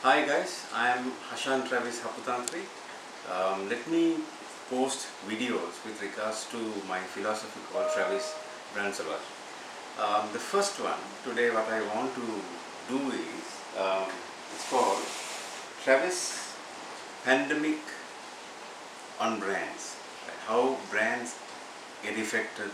Hi guys, I am Hashan Haputhanthri. Let me post videos with regards to my philosophy called Travis BRANDSOLOGY. The first one, today what I want to do is, it's called Travis Pandemic on Brands. Right? How brands get affected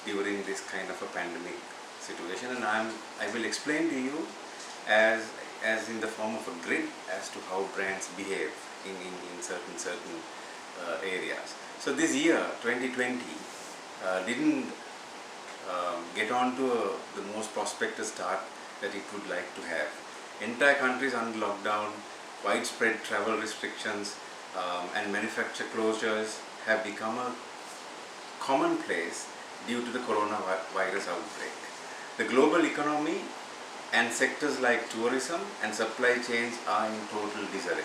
during this kind of a pandemic situation, and I will explain to you as in the form of a grid as to how brands behave in certain areas. So this year 2020 didn't get on to the most prospective start that it would like to have. Entire countries under lockdown, widespread travel restrictions, and manufacture closures have become a commonplace due to the coronavirus outbreak. The global economy and sectors like tourism and supply chains are in total disarray.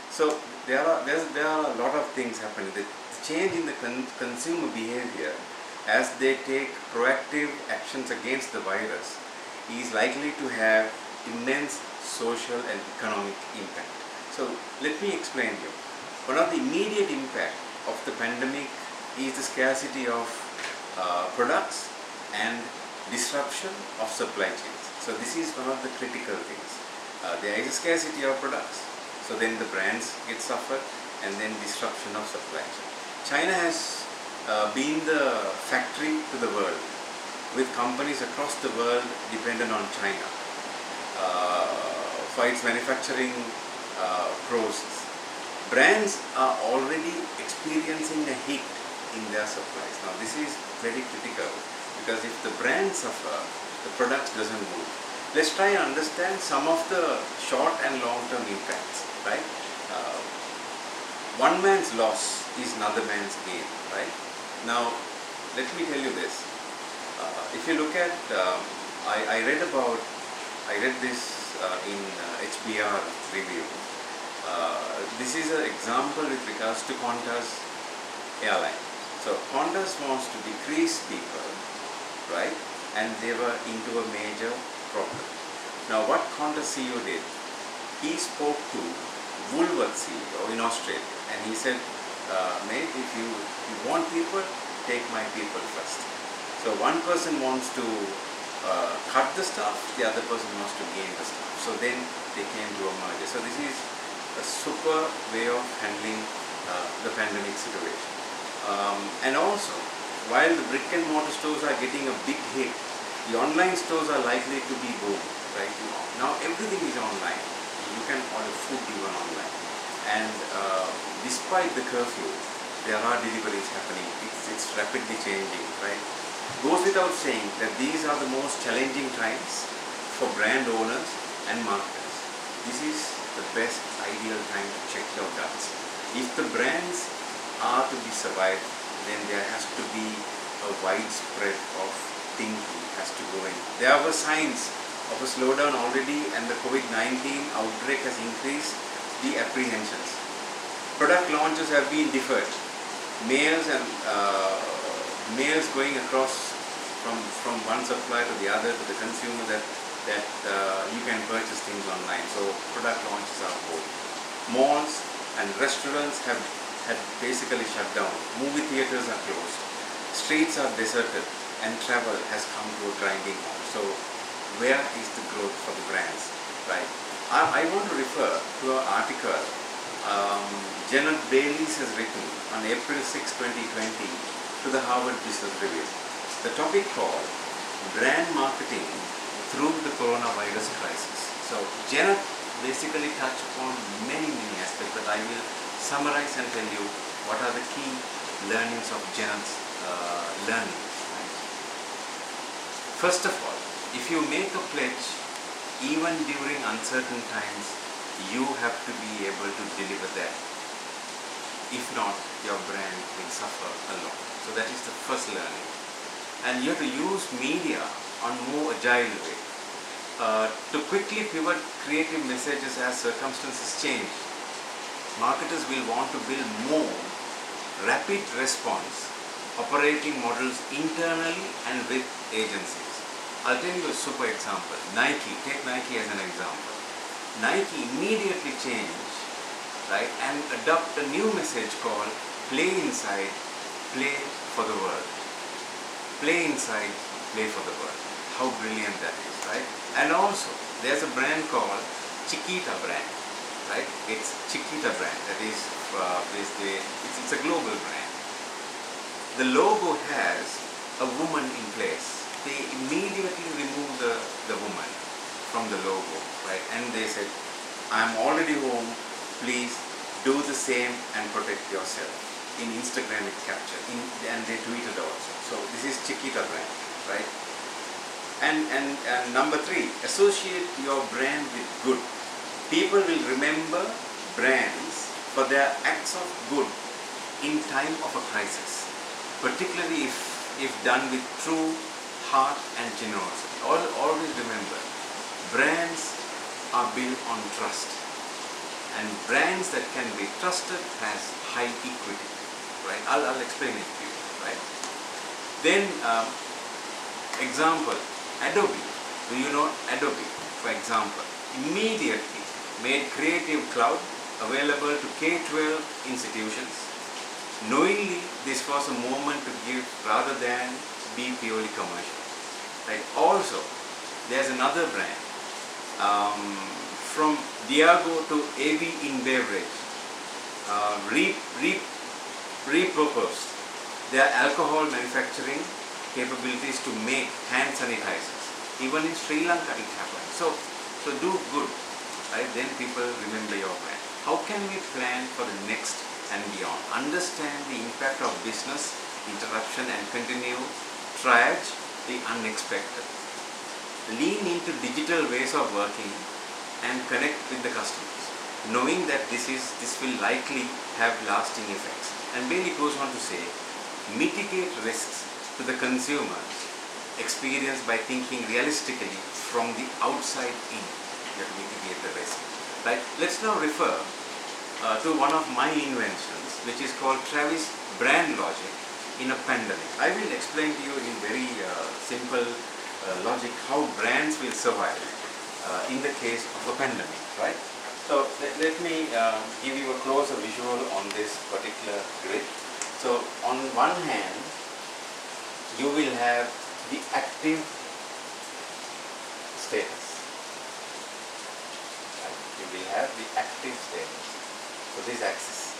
So there are a lot of things happening. The change in the consumer behavior as they take proactive actions against the virus is likely to have immense social and economic impact. So let me explain you. One of the immediate impact of the pandemic is the scarcity of products and disruption of supply chains. So this is one of the critical things. There is a scarcity of products, so then the brands get suffered, and then disruption of supply chain. China has been the factory to the world, with companies across the world dependent on China for its manufacturing process. Brands are already experiencing a hit in their supplies. Now this is very critical, because if the brands suffer, the product doesn't move. Let's try and understand some of the short and long-term impacts, right? One man's loss is another man's gain, right? Now, let me tell you this. If you look at, I read this in HBR review. This is an example with regards to Qantas airline. So Qantas wants to decrease people, right? And they were into a major problem. Now what Qantas CEO did, he spoke to Woolworths CEO in Australia, and he said, mate, if you want people, take my people first. So one person wants to cut the staff, the other person wants to gain the staff. So then they came to a merger. So this is a super way of handling the pandemic situation. And also, while the brick and mortar stores are getting a big hit, the online stores are likely to be boom, right? Now everything is online. You can order food even online. And despite the curfew, there are deliveries happening. It's rapidly changing, right? Goes without saying that these are the most challenging times for brand owners and marketers. This is the best ideal time to check your guts. If the brands are to be survived, then there has to be a widespread of thinking has to go in. There were signs of a slowdown already, and the COVID-19 outbreak has increased the apprehensions. Product launches have been deferred. Mails going across from one supplier to the other to the consumer that you can purchase things online. So product launches are hold. Malls and restaurants have basically shut down. Movie theaters are closed. Streets are deserted, and travel has come to a grinding halt. So where is the growth for the brands, right? I want to refer to an article Janet Bayliss has written on April 6, 2020 to the Harvard Business Review. The topic called Brand Marketing Through the Coronavirus Crisis. So Janet basically touched upon many aspects, but I will summarize and tell you what are the key learnings of Janet's learning. Right? First of all, if you make a pledge, even during uncertain times, you have to be able to deliver that. If not, your brand will suffer a lot. So that is the first learning. And you have to use media on more agile way to quickly pivot creative messages as circumstances change. Marketers will want to build more rapid response operating models internally and with agencies. I'll tell you a super example. Nike, take Nike as an example. Nike immediately changed, right, and adopt a new message called play inside, play for the world. Play inside, play for the world. How brilliant that is, right? And also, there's a brand called Chiquita brand, right? It's Chiquita brand, that is, it's a global brand. The logo has a woman in place. They immediately remove the woman from the logo, right? And they said, I'm already home, please do the same and protect yourself. In Instagram it captured, and they tweeted also. So this is Chiquita brand, right? And number 3, associate your brand with good. People will remember brands for their acts of good in time of a crisis, particularly if done with true heart and generosity. Always remember, brands are built on trust, and brands that can be trusted has high equity, right? I'll explain it to you, right? Then example, Adobe. Do you know Adobe? For example, immediately made Creative Cloud available to K-12 institutions. Knowingly, this was a moment to give rather than be purely commercial. Right? Also, there's another brand from Diageo to AB in beverage, repurposed their alcohol manufacturing capabilities to make hand sanitizers. Even in Sri Lanka it happened. So do good, right? Then people remember your brand. How can we plan for the next and beyond? Understand the impact of business interruption and continue triage the unexpected. Lean into digital ways of working and connect with the customers, knowing that this will likely have lasting effects. And Bailey goes on to say, mitigate risks to the consumer's experience by thinking realistically from the outside in. You have to mitigate the risk. Right? Let's now refer to one of my inventions, which is called Travis Brand Logic in a pandemic. I will explain to you in very simple logic how brands will survive in the case of a pandemic, right? So let me give you a closer visual on this particular grid. So on one hand, you will have the active status. Right? You will have the active status. So this axis.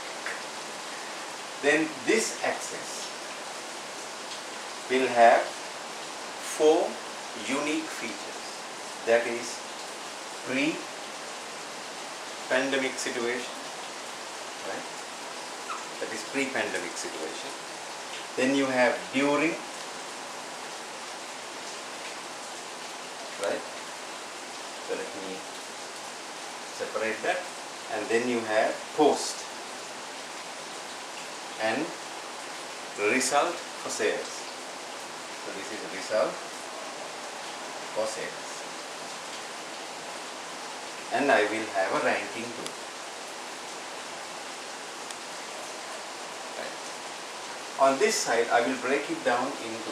Then this axis will have 4 unique features. That is pre-pandemic situation, right? That is pre-pandemic situation. Then you have during, right? So let me separate that. And then you have post and result for sales. So this is a result for sales. And I will have a ranking too. Right. On this side, I will break it down into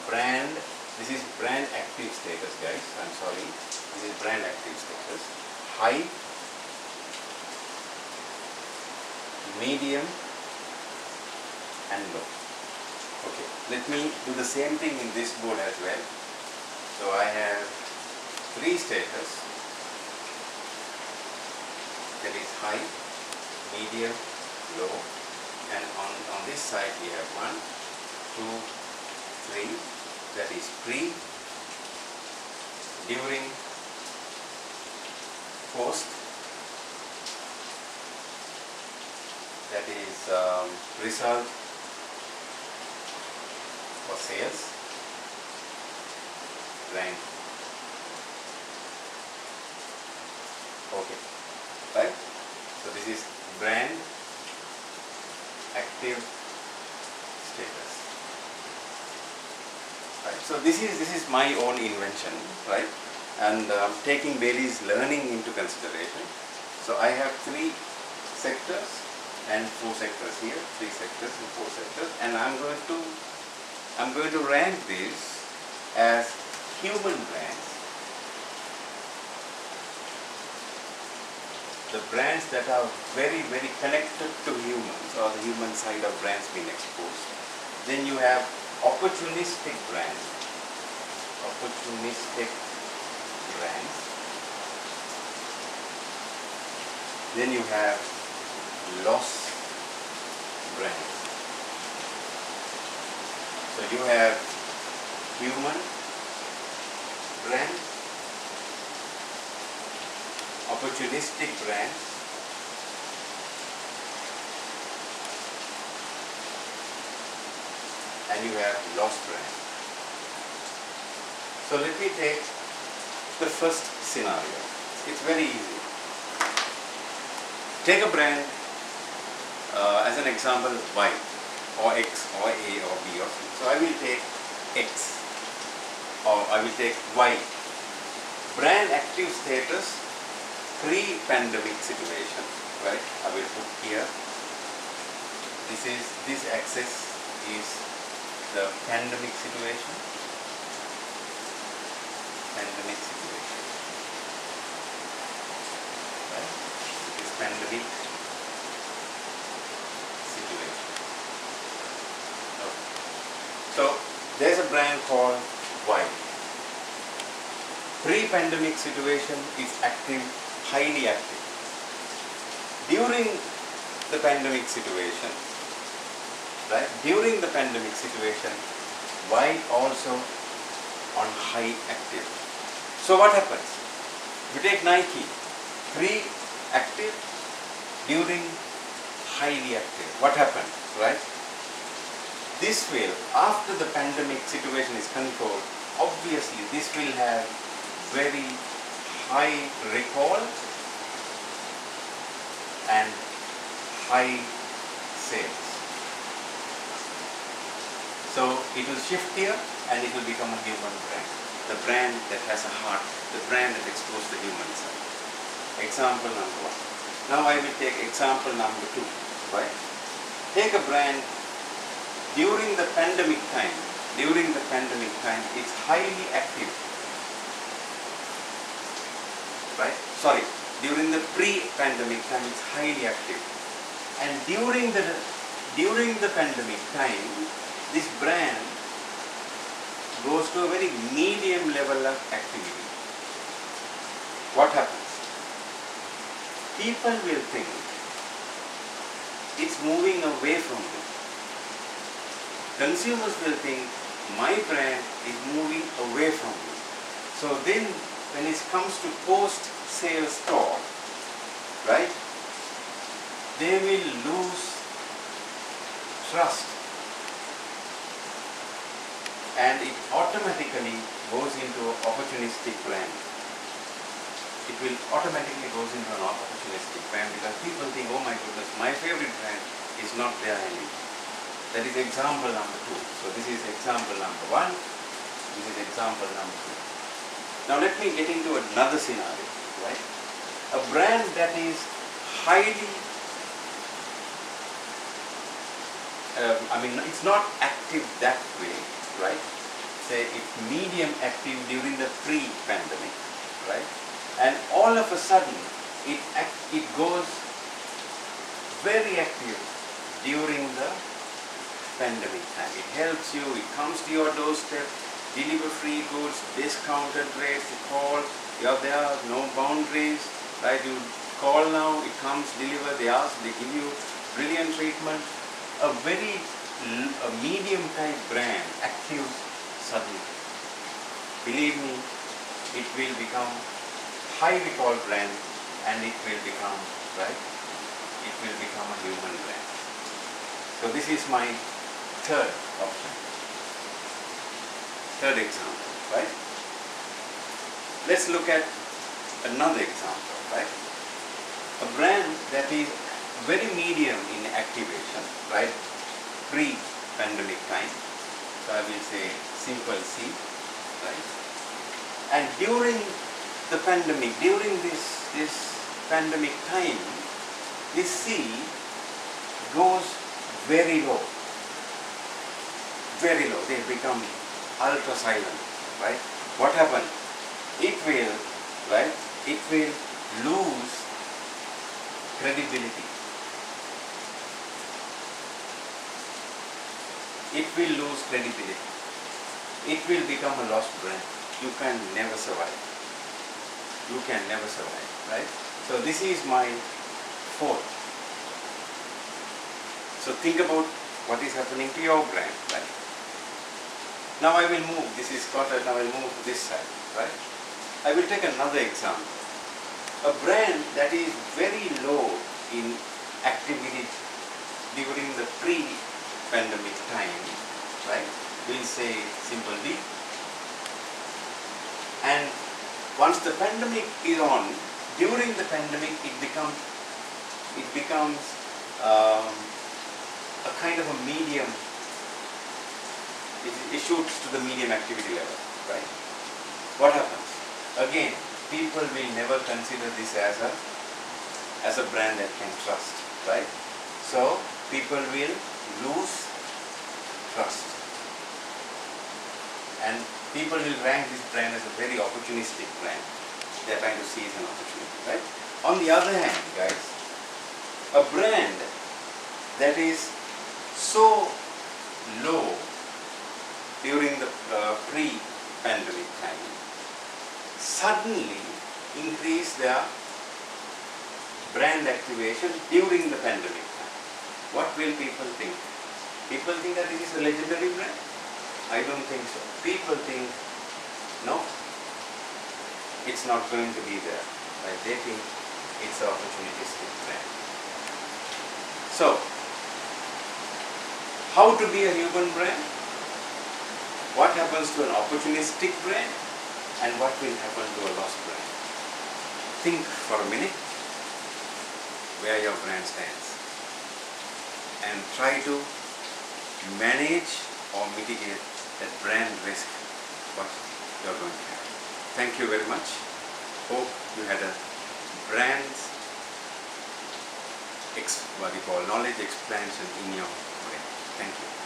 brand. This is brand active status, guys. I'm sorry. This is brand active status. High, medium, and low. Okay. Let me do the same thing in this board as well. So I have 3 status. That is high, medium, low, and on this side we have 1, 2, 3, that is pre, during, post, that is result for sales, rank. Okay. Right? So this is brand active status. Right? So this is my own invention, right? And taking Bailey's learning into consideration. So I have 3 sectors and 4 sectors here, 3 sectors and 4 sectors, and I'm going to rank these as human brands, the brands that are very, very connected to humans, or the human side of brands being exposed. Then you have opportunistic brands. Opportunistic brands. Then you have loss brands. So you have human brand, opportunistic brands, and you have loss brands. So let me take the first scenario. It's very easy. Take a brand as an example, Y or X or A or B or C. So I will take X, or I will take Y. Brand active status pre-pandemic situation, right? I will put here. This axis is the pandemic situation. Pandemic situation. Right? This pandemic situation. Okay. So there's a brand called Y. Pre-pandemic situation is active, highly active. During the pandemic situation, right? During the pandemic situation, Y also on high active. So what happens? We take Nike, pre-active, during highly active. What happens, right? This will, after the pandemic situation is controlled, obviously this will have very high recall and high sales. So it will shift here and it will become a human brand. The brand that has a heart, the brand that exposed the human side. Example number 1. Now I will take example number 2. Right? Take a brand during the pandemic time. During the pandemic time, it's highly active. Right? Sorry, during the pre-pandemic time, it's highly active. And during the pandemic time, this brand goes to a very medium level of activity. What happens? People will think it's moving away from me. Consumers will think my brand is moving away from me. So then when it comes to post-sales talk, right, they will lose trust. And it automatically goes into opportunistic brand. It will automatically goes into an opportunistic brand because people think, oh my goodness, my favorite brand is not there anymore. That is example number 2. So this is example number 1. This is example number 2. Now let me get into another scenario, right? A brand that is highly, it's not active that way, right? Say it's medium active during the pre-pandemic, right? And all of a sudden, it goes very active during the pandemic time. It helps you, it comes to your doorstep, deliver free goods, discounted rates, you call, you're there, no boundaries, right? You call now, it comes, deliver, they ask, they give you brilliant treatment. A medium type brand, active suddenly. Believe me, it will become high recall brand and it will become, right? It will become a human brand. So this is my third option. Third example, right? Let's look at another example, right? A brand that is very medium in activation, right? Pre-pandemic time. So I will say simple C, right? And during the pandemic, during this pandemic time, this C goes very low. Very low. They become ultra silent, right? What happens? It will, right? It will lose credibility. It will lose credibility. It will become a lost brand. You can never survive. You can never survive, right? So this is my fourth. So think about what is happening to your brand, right? Now I will move, this is quarter, now I will move to this side, right? I will take another example. A brand that is very low in activity during the pre-pandemic time, right? We'll say simple B. And once the pandemic is on, during the pandemic it becomes a kind of a medium. It shoots to the medium activity level, right? What happens? Again, people will never consider this as a brand that can trust, right? So people will lose trust, and people will rank this brand as a very opportunistic brand. They are trying to seize an opportunity, right? On the other hand, guys, a brand that is so low during the pre-pandemic time suddenly increase their brand activation during the pandemic time. What will people think? People think that it is a legendary brand? I don't think so. People think, no, it's not going to be there. Right? They think it's an opportunistic brand. So, how to be a human brand? What happens to an opportunistic brand? And what will happen to a lost brand? Think for a minute where your brand stands and try to manage or mitigate that brand risk what you're going to have. Thank you very much. Hope you had a knowledge expansion in your brain. Thank you.